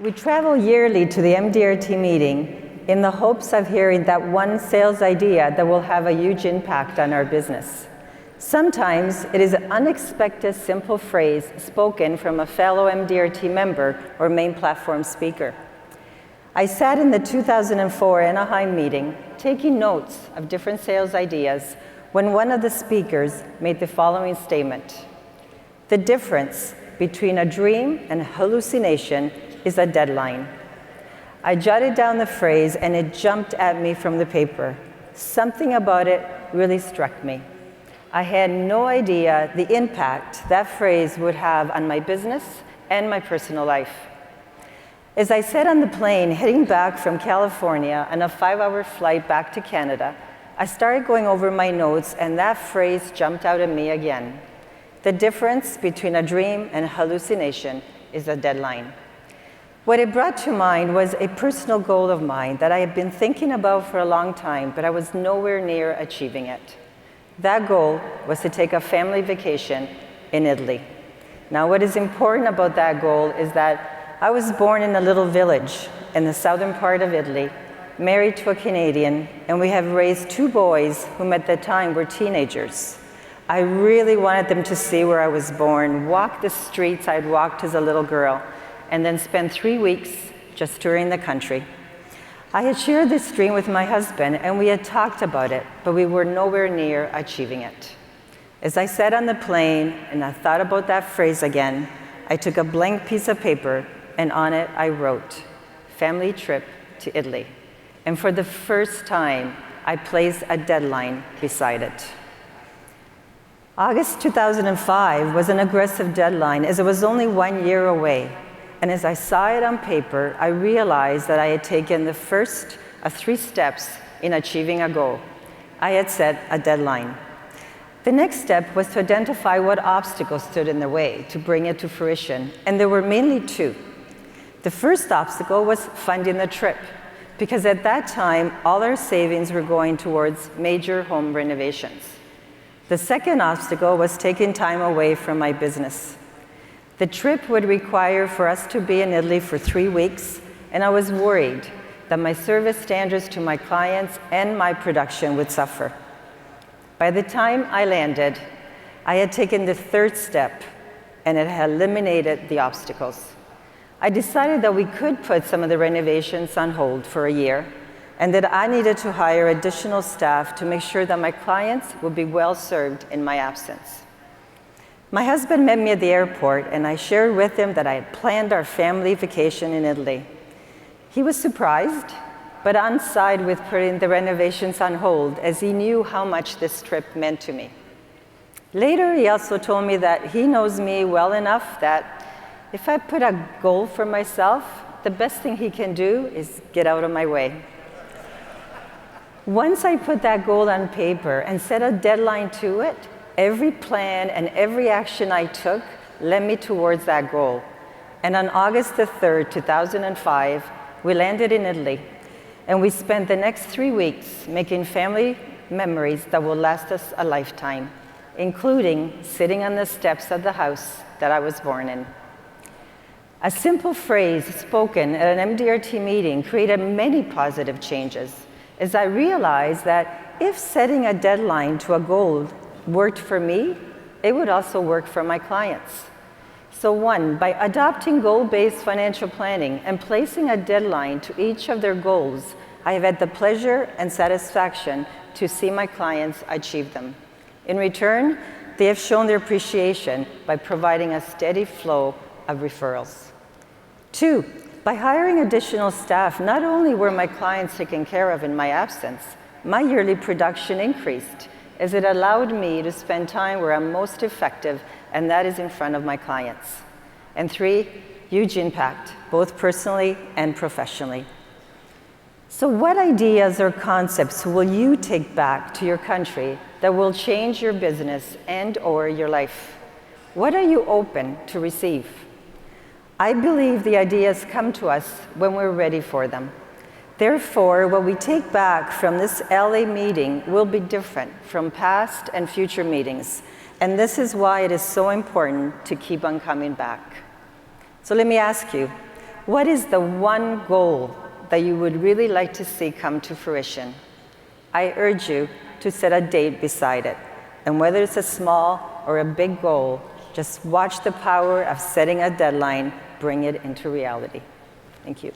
We travel yearly to the MDRT meeting in the hopes of hearing that one sales idea that will have a huge impact on our business. Sometimes it is an unexpected simple phrase spoken from a fellow MDRT member or main platform speaker. I sat in the 2004 Anaheim meeting taking notes of different sales ideas when one of the speakers made the following statement: "The difference between a dream and hallucination is a deadline." I jotted down the phrase and it jumped at me from the paper. Something about it really struck me. I had no idea the impact that phrase would have on my business and my personal life. As I sat on the plane heading back from California on a 5-hour flight back to Canada, I started going over my notes and that phrase jumped out at me again. The difference between a dream and hallucination is a deadline. What it brought to mind was a personal goal of mine that I had been thinking about for a long time, but I was nowhere near achieving it. That goal was to take a family vacation in Italy. Now, what is important about that goal is that I was born in a little village in the southern part of Italy, married to a Canadian, and we have raised 2 boys whom at the time were teenagers. I really wanted them to see where I was born, walk the streets I'd walked as a little girl, and then spend 3 weeks just touring the country. I had shared this dream with my husband and we had talked about it, but we were nowhere near achieving it. As I sat on the plane and I thought about that phrase again, I took a blank piece of paper and on it I wrote, "Family trip to Italy." And for the first time, I placed a deadline beside it. August 2005 was an aggressive deadline as it was only 1 year away. And as I saw it on paper, I realized that I had taken the first of 3 steps in achieving a goal. I had set a deadline. The next step was to identify what obstacles stood in the way to bring it to fruition, and there were mainly 2. The first obstacle was funding the trip, because at that time, all our savings were going towards major home renovations. The second obstacle was taking time away from my business. The trip would require for us to be in Italy for 3 weeks, and I was worried that my service standards to my clients and my production would suffer. By the time I landed, I had taken the 3rd step, and it had eliminated the obstacles. I decided that we could put some of the renovations on hold for a year, and that I needed to hire additional staff to make sure that my clients would be well served in my absence. My husband met me at the airport, and I shared with him that I had planned our family vacation in Italy. He was surprised, but on side with putting the renovations on hold, as he knew how much this trip meant to me. Later, he also told me that he knows me well enough that if I put a goal for myself, the best thing he can do is get out of my way. Once I put that goal on paper and set a deadline to it, every plan and every action I took led me towards that goal. And on August the 3rd, 2005, we landed in Italy. And we spent the next 3 weeks making family memories that will last us a lifetime, including sitting on the steps of the house that I was born in. A simple phrase spoken at an MDRT meeting created many positive changes, as I realized that if setting a deadline to a goal worked for me, it would also work for my clients. So 1, by adopting goal-based financial planning and placing a deadline to each of their goals, I have had the pleasure and satisfaction to see my clients achieve them. In return, they have shown their appreciation by providing a steady flow of referrals. 2, by hiring additional staff, not only were my clients taken care of in my absence, my yearly production increased, as it allowed me to spend time where I'm most effective, and that is in front of my clients. And 3, huge impact, both personally and professionally. So what ideas or concepts will you take back to your country that will change your business and/or your life? What are you open to receive? I believe the ideas come to us when we're ready for them. Therefore, what we take back from this LA meeting will be different from past and future meetings, and this is why it is so important to keep on coming back. So let me ask you, What is the one goal that you would really like to see come to fruition? I urge you to set a date beside it. And whether it's a small or a big goal, just watch the power of setting a deadline bring it into reality. Thank you.